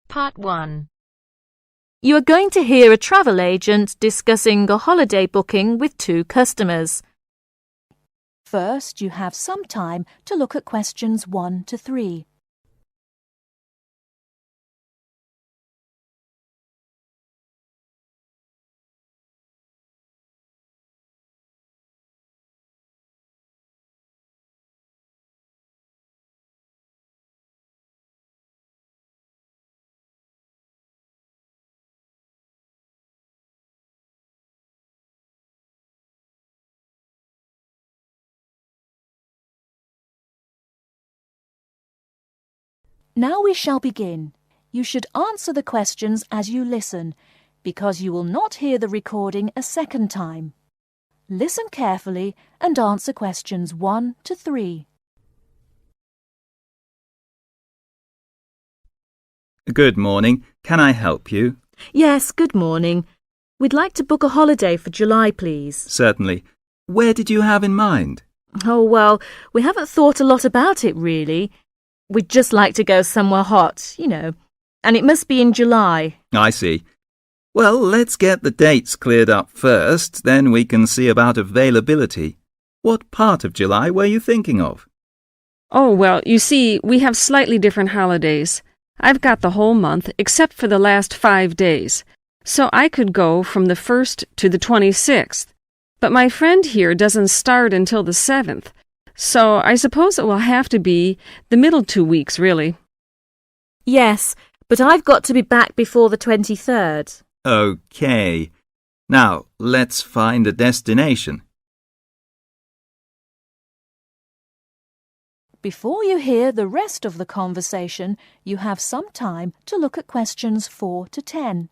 Part 1. You are going to hear a travel agent discussing a holiday booking with two customers. First, you have some time to look at questions 1 to 3. Now we shall begin. You should answer the questions as you listen, because you will not hear the recording a second time. Listen carefully and answer questions 1 to 3. Good morning. Can I help you? Yes, good morning. We'd like to book a holiday for July, please. Certainly. Where did you have in mind? Oh, well, we haven't thought a lot about it, really. We'd just like to go somewhere hot, and it must be in July. I see. Well, let's get the dates cleared up first, then we can see about availability. What part of July were you thinking of? Oh, well, you see, we have slightly different holidays. I've got the whole month except for the last 5 days, so I could go from the 1st to the 26th. But my friend here doesn't start until the 7th. So I suppose it will have to be the middle 2 weeks, really. Yes, but I've got to be back before the 23rd. OK. Now, let's find a destination. Before you hear the rest of the conversation, you have some time to look at questions 4 to 10.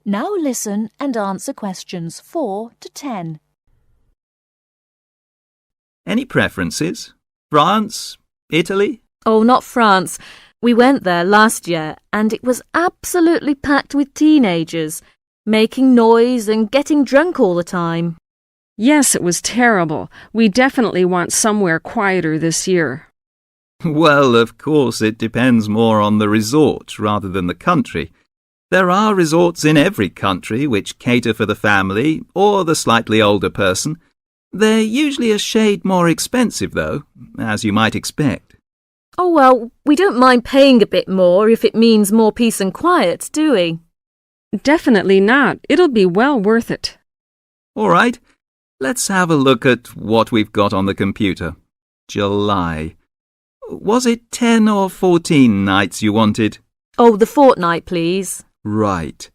Now listen and answer questions 4 to 10. Any preferences? France? Italy? Oh, not France. We went there last year and it was absolutely packed with teenagers, making noise and getting drunk all the time. Yes, it was terrible. We definitely want somewhere quieter this year. Well, of course, it depends more on the resort rather than the country. There are resorts in every country which cater for the family or the slightly older person. They're usually a shade more expensive, though, as you might expect. Oh, well, we don't mind paying a bit more if it means more peace and quiet, do we? Definitely not. It'll be well worth it. All right, let's have a look at what we've got on the computer. July. Was it 10 or 14 nights you wanted? Oh, the fortnight, please. Right.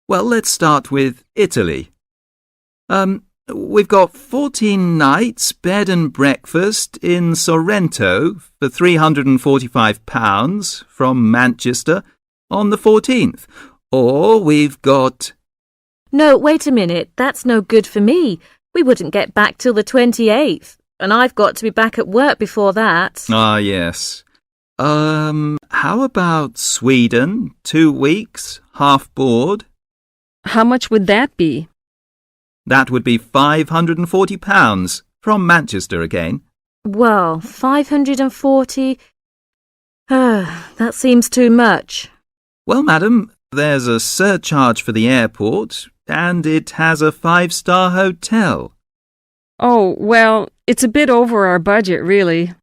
Well, let's start with Italy. We've got 14 nights bed and breakfast in Sorrento for £345 from Manchester on the 14th. Or we've got... No, wait a minute. That's no good for me. We wouldn't get back till the 28th, and I've got to be back at work before that. Ah, yes. How about Sweden? 2 weeks, half board? How much would that be? That would be £540 from Manchester again. Well, 540... that seems too much. Well, madam, there's a surcharge for the airport and it has a 5-star hotel. Oh, well, it's a bit over our budget, really.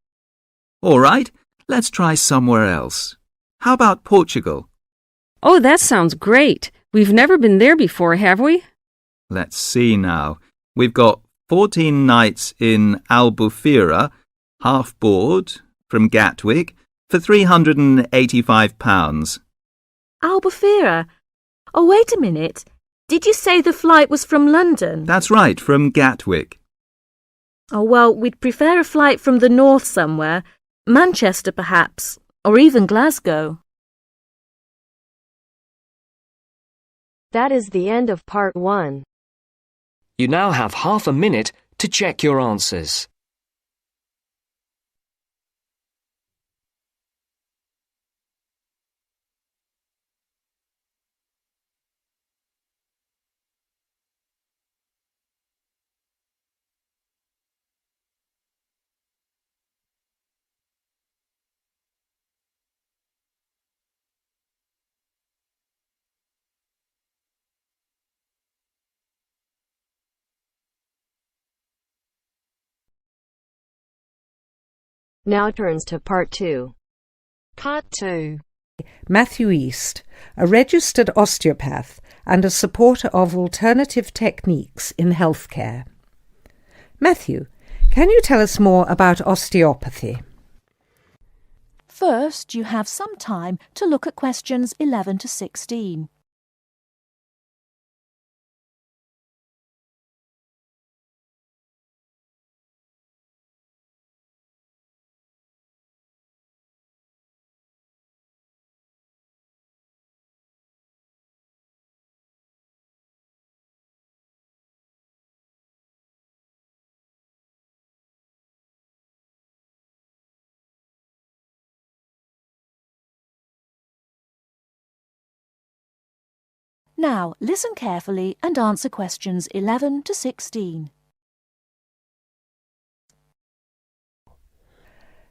All right, let's try somewhere else. How about Portugal? Oh, that sounds great. We've never been there before, have we? Let's see now. We've got 14 nights in Albufeira, half board, from Gatwick, for £385. Albufeira. Oh, wait a minute. Did you say the flight was from London? That's right, from Gatwick. Oh, well, we'd prefer a flight from the north somewhere. Manchester, perhaps, or even Glasgow. That is the end of part 1. You now have half a minute to check your answers. Now turns to part 2. Part 2. Matthew East, a registered osteopath and a supporter of alternative techniques in healthcare. Matthew, can you tell us more about osteopathy? First, you have some time to look at questions 11 to 16. Now, listen carefully and answer questions 11 to 16.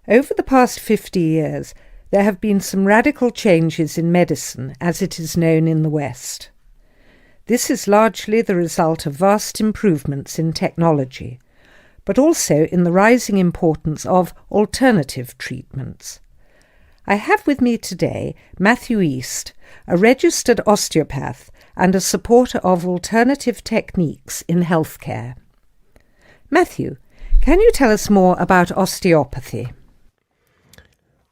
Over the past 50 years, there have been some radical changes in medicine as it is known in the West. This is largely the result of vast improvements in technology, but also in the rising importance of alternative treatments. I have with me today Matthew East, a registered osteopath and a supporter of alternative techniques in healthcare. Matthew, can you tell us more about osteopathy?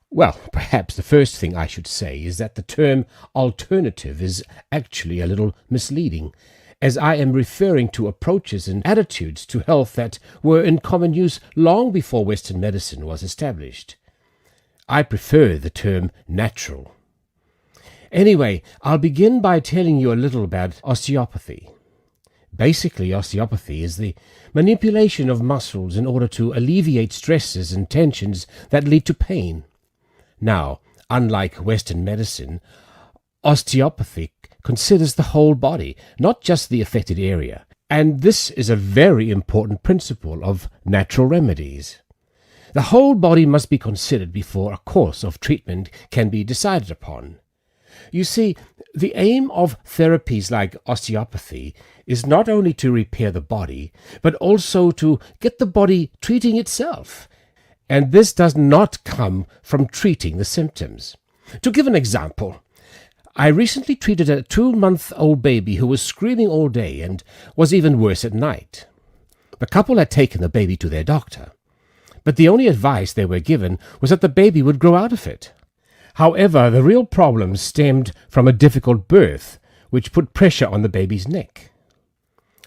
Well, perhaps the first thing I should say is that the term alternative is actually a little misleading, as I am referring to approaches and attitudes to health that were in common use long before Western medicine was established. I prefer the term natural. Anyway, I'll begin by telling you a little about osteopathy. Basically, osteopathy is the manipulation of muscles in order to alleviate stresses and tensions that lead to pain. Now, unlike Western medicine, osteopathy considers the whole body, not just the affected area, and this is a very important principle of natural remedies. The whole body must be considered before a course of treatment can be decided upon. You see, the aim of therapies like osteopathy is not only to repair the body, but also to get the body treating itself. And this does not come from treating the symptoms. To give an example, I recently treated a 2-month-old baby who was screaming all day and was even worse at night. The couple had taken the baby to their doctor, but the only advice they were given was that the baby would grow out of it. However, the real problem stemmed from a difficult birth, which put pressure on the baby's neck.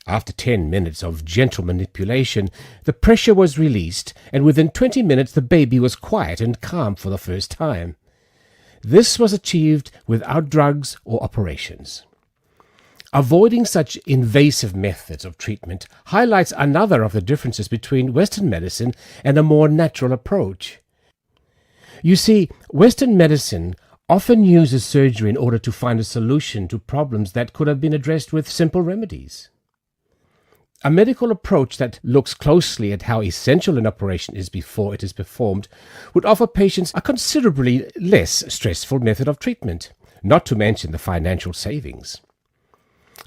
After 10 minutes of gentle manipulation, the pressure was released, and within 20 minutes the baby was quiet and calm for the first time. This was achieved without drugs or operations. Avoiding such invasive methods of treatment highlights another of the differences between Western medicine and a more natural approach. You see, Western medicine often uses surgery in order to find a solution to problems that could have been addressed with simple remedies. A medical approach that looks closely at how essential an operation is before it is performed would offer patients a considerably less stressful method of treatment, not to mention the financial savings.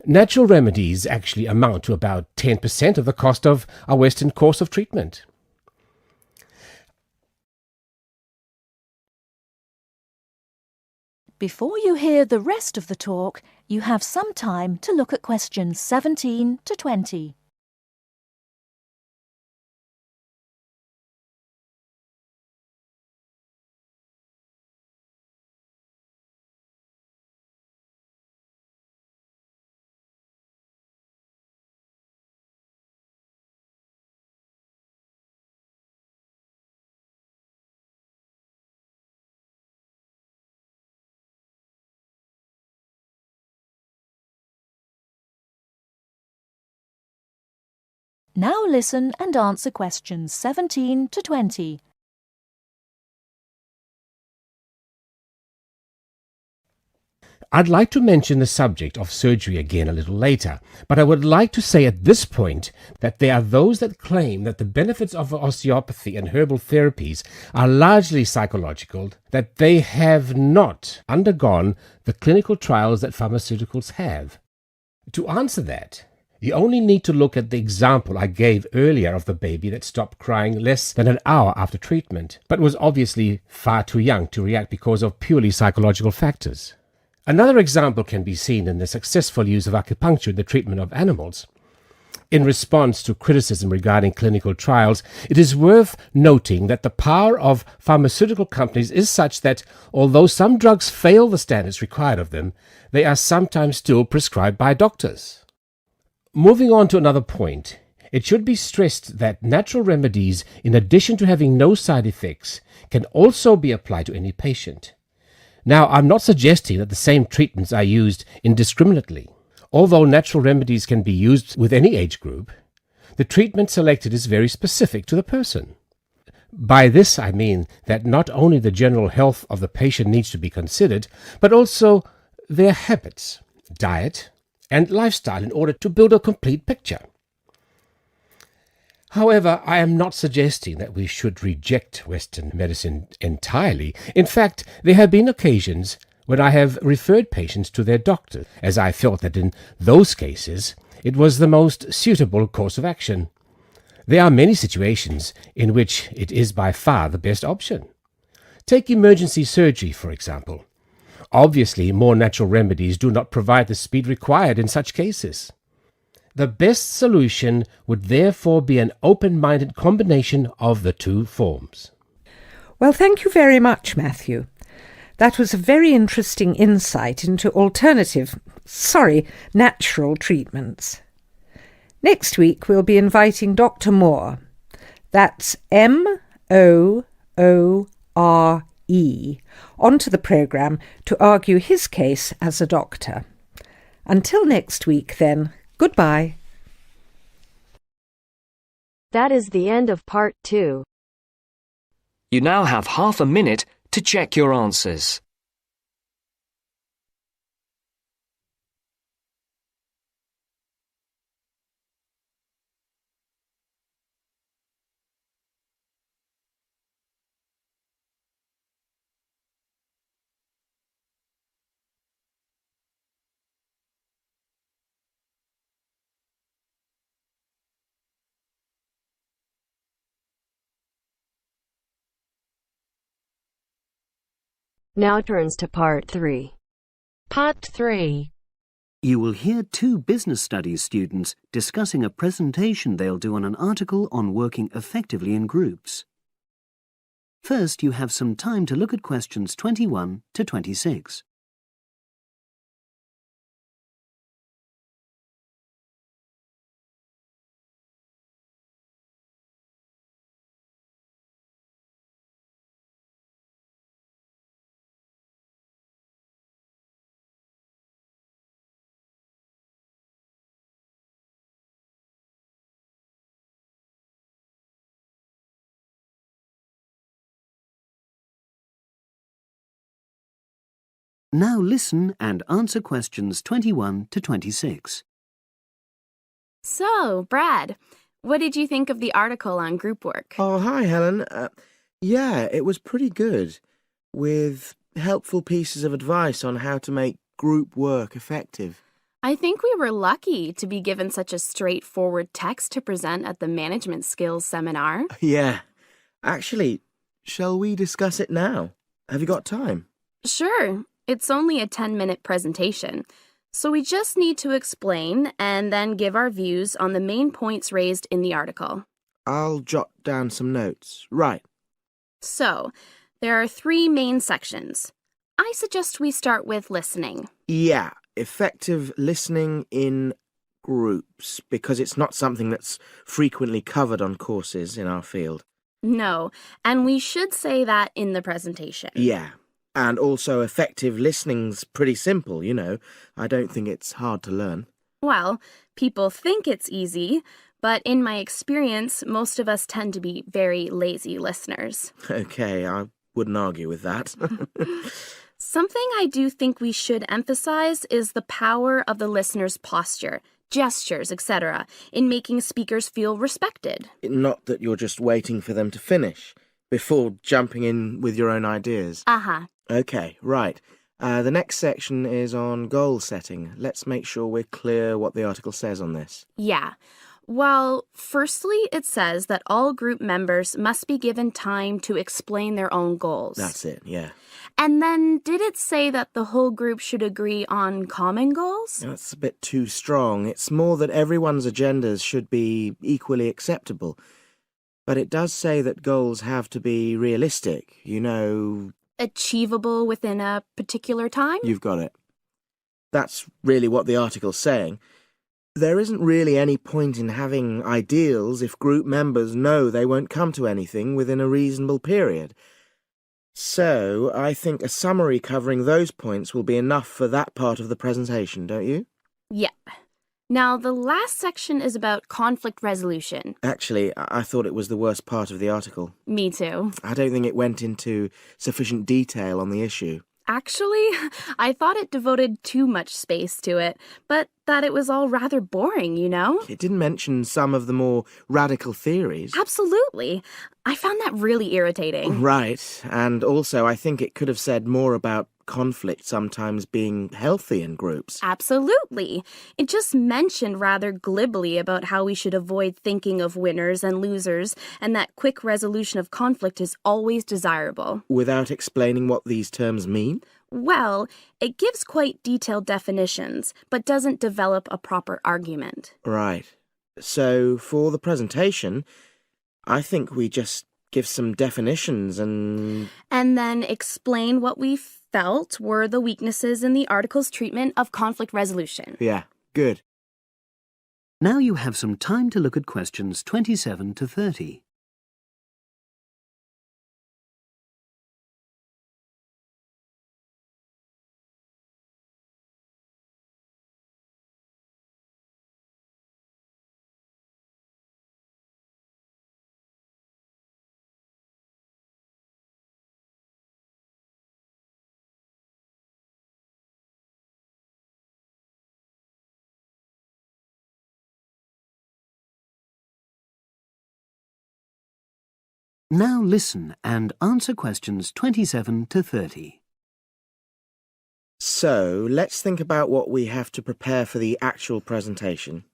Natural remedies actually amount to about 10% of the cost of a Western course of treatment. Before you hear the rest of the talk, you have some time to look at questions 17 to 20. Now listen and answer questions 17 to 20. I'd like to mention the subject of surgery again a little later, but I would like to say at this point that there are those that claim that the benefits of osteopathy and herbal therapies are largely psychological, that they have not undergone the clinical trials that pharmaceuticals have. To answer that, you only need to look at the example I gave earlier of the baby that stopped crying less than an hour after treatment, but was obviously far too young to react because of purely psychological factors. Another example can be seen in the successful use of acupuncture in the treatment of animals. In response to criticism regarding clinical trials, it is worth noting that the power of pharmaceutical companies is such that, although some drugs fail the standards required of them, they are sometimes still prescribed by doctors. Moving on to another point, it should be stressed that natural remedies, in addition to having no side effects, can also be applied to any patient. Now, I'm not suggesting that the same treatments are used indiscriminately. Although natural remedies can be used with any age group, the treatment selected is very specific to the person. By this I mean that not only the general health of the patient needs to be considered, but also their habits, diet, and lifestyle in order to build a complete picture. However, I am not suggesting that we should reject Western medicine entirely. In fact, there have been occasions when I have referred patients to their doctor, as I felt that in those cases it was the most suitable course of action. There are many situations in which it is by far the best option. Take emergency surgery, for example. Obviously, more natural remedies do not provide the speed required in such cases. The best solution would therefore be an open-minded combination of the two forms. Well, thank you very much, Matthew. That was a very interesting insight into natural treatments. Next week we'll be inviting Dr. Moore. That's Moore, onto the programme to argue his case as a doctor. Until next week, then, goodbye. That is the end of part 2. You now have half a minute to check your answers. Now turns to part 3. Part 3. You will hear two business studies students discussing a presentation they'll do on an article on working effectively in groups. First, you have some time to look at questions 21 to 26. Now listen and answer questions 21 to 26. So, Brad, what did you think of the article on group work? Oh, hi, Helen. Yeah, it was pretty good, with helpful pieces of advice on how to make group work effective. I think we were lucky to be given such a straightforward text to present at the management skills seminar. Yeah. Actually, shall we discuss it now? Have you got time? Sure. It's only a 10-minute presentation, so we just need to explain and then give our views on the main points raised in the article. I'll jot down some notes. Right. So, there are 3 main sections. I suggest we start with listening. Yeah, effective listening in groups, because it's not something that's frequently covered on courses in our field. No, and we should say that in the presentation. Yeah. And also effective listening's pretty simple, you know. I don't think it's hard to learn. Well, people think it's easy, but in my experience, most of us tend to be very lazy listeners. Okay, I wouldn't argue with that. Something I do think we should emphasize is the power of the listener's posture, gestures, etc., in making speakers feel respected. Not that you're just waiting for them to finish before jumping in with your own ideas. Uh-huh. Okay, right. The next section is on goal setting. Let's make sure we're clear what the article says on this. Yeah. Well, firstly, it says that all group members must be given time to explain their own goals. That's it, yeah. And then did it say that the whole group should agree on common goals? That's a bit too strong. It's more that everyone's agendas should be equally acceptable. But it does say that goals have to be realistic, Achievable within a particular time? You've got it. That's really what the article's saying. There isn't really any point in having ideals if group members know they won't come to anything within a reasonable period. So, I think a summary covering those points will be enough for that part of the presentation, don't you? Yep. Now, the last section is about conflict resolution. Actually, I thought it was the worst part of the article. Me too. I don't think it went into sufficient detail on the issue. Actually, I thought it devoted too much space to it, but that it was all rather boring, It didn't mention some of the more radical theories. Absolutely. I found that really irritating. Right, and also I think it could have said more about conflict sometimes being healthy in groups. Absolutely. It just mentioned rather glibly about how we should avoid thinking of winners and losers, and that quick resolution of conflict is always desirable. Without explaining what these terms mean? Well, it gives quite detailed definitions, but doesn't develop a proper argument. Right. So, for the presentation, I think we just give some definitions and then explain what we felt were the weaknesses in the article's treatment of conflict resolution. Yeah, good. Now you have some time to look at questions 27 to 30. Now listen and answer questions 27 to 30. So, let's think about what we have to prepare for the actual presentation.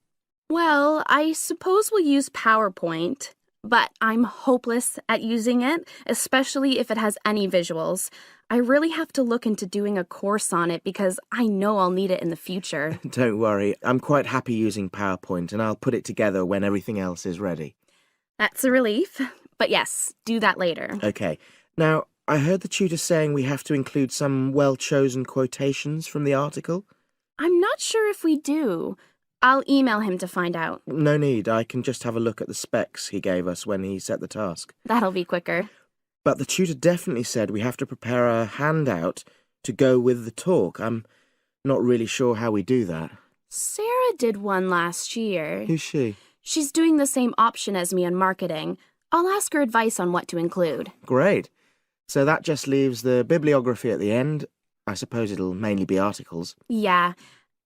Well, I suppose we'll use PowerPoint, but I'm hopeless at using it, especially if it has any visuals. I really have to look into doing a course on it because I know I'll need it in the future. Don't worry, I'm quite happy using PowerPoint and I'll put it together when everything else is ready. That's a relief. But yes, do that later. Okay. Now, I heard the tutor saying we have to include some well-chosen quotations from the article. I'm not sure if we do. I'll email him to find out. No need. I can just have a look at the specs he gave us when he set the task. That'll be quicker. But the tutor definitely said we have to prepare a handout to go with the talk. I'm not really sure how we do that. Sarah did one last year. Who's she? She's doing the same option as me on marketing. I'll ask her advice on what to include. Great. So that just leaves the bibliography at the end. I suppose it'll mainly be articles. Yeah.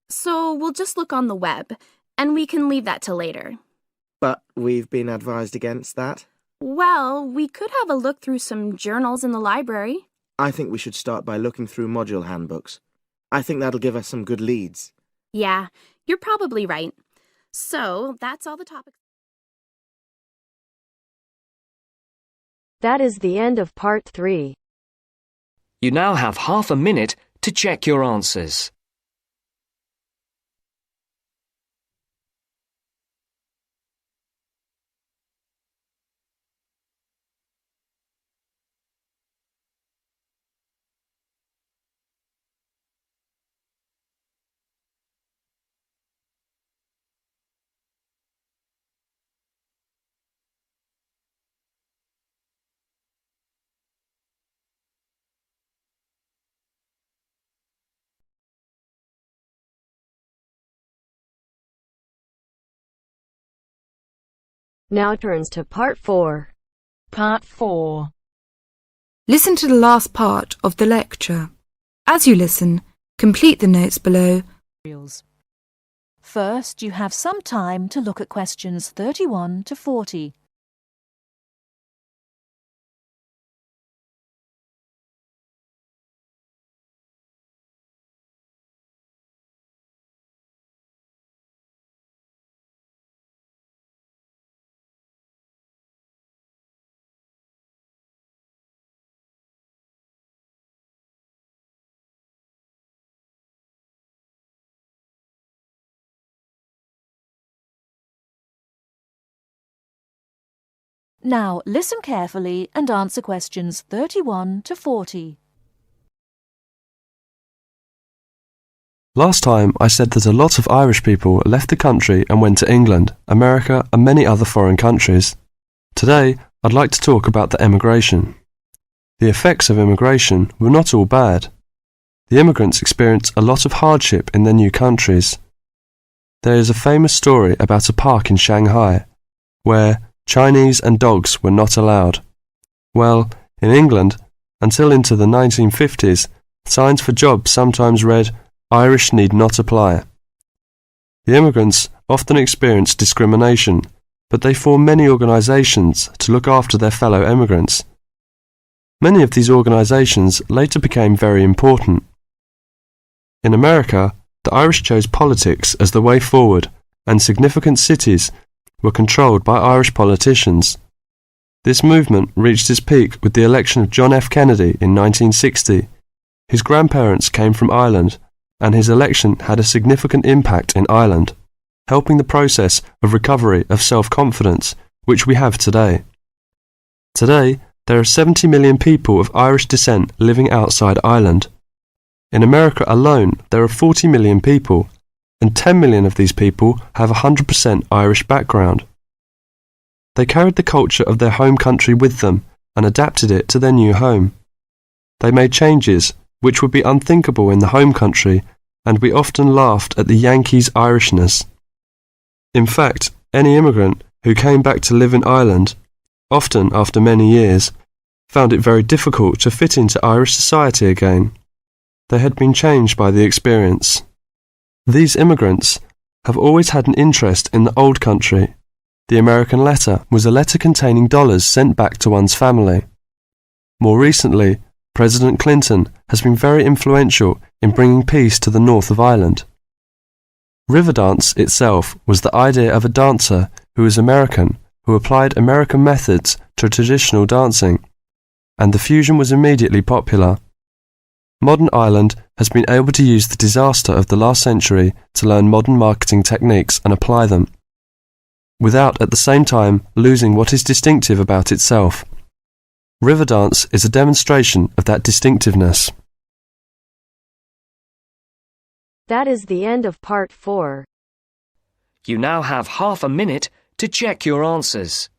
So we'll just look on the web, and we can leave that till later. But we've been advised against that? Well, we could have a look through some journals in the library. I think we should start by looking through module handbooks. I think that'll give us some good leads. Yeah, you're probably right. So that's all the topics. That is the end of part 3. You now have half a minute to check your answers. Now turns to Part 4. Part 4. Listen to the last part of the lecture. As you listen, complete the notes below. First, you have some time to look at questions 31 to 40. Now, listen carefully and answer questions 31 to 40. Last time I said that a lot of Irish people left the country and went to England, America and many other foreign countries. Today I'd like to talk about the emigration. The effects of immigration were not all bad. The immigrants experienced a lot of hardship in their new countries. There is a famous story about a park in Shanghai where Chinese and dogs were not allowed. Well, in England, until into the 1950s, signs for jobs sometimes read, "Irish need not apply." The immigrants often experienced discrimination, but they formed many organisations to look after their fellow immigrants. Many of these organisations later became very important. In America, the Irish chose politics as the way forward, and significant cities were controlled by Irish politicians. This movement reached its peak with the election of John F. Kennedy in 1960. His grandparents came from Ireland, and his election had a significant impact in Ireland, helping the process of recovery of self-confidence which we have today. Today, there are 70 million people of Irish descent living outside Ireland. In America alone, there are 40 million people, and 10 million of these people have a 100% Irish background. They carried the culture of their home country with them and adapted it to their new home. They made changes which would be unthinkable in the home country, and we often laughed at the Yankees' Irishness. In fact, any immigrant who came back to live in Ireland, often after many years, found it very difficult to fit into Irish society again. They had been changed by the experience. These immigrants have always had an interest in the old country. The American letter was a letter containing dollars sent back to one's family. More recently, President Clinton has been very influential in bringing peace to the north of Ireland. Riverdance itself was the idea of a dancer who was American, who applied American methods to traditional dancing, and the fusion was immediately popular. Modern Ireland has been able to use the disaster of the last century to learn modern marketing techniques and apply them, without at the same time losing what is distinctive about itself. Riverdance is a demonstration of that distinctiveness. That is the end of Part 4. You now have half a minute to check your answers.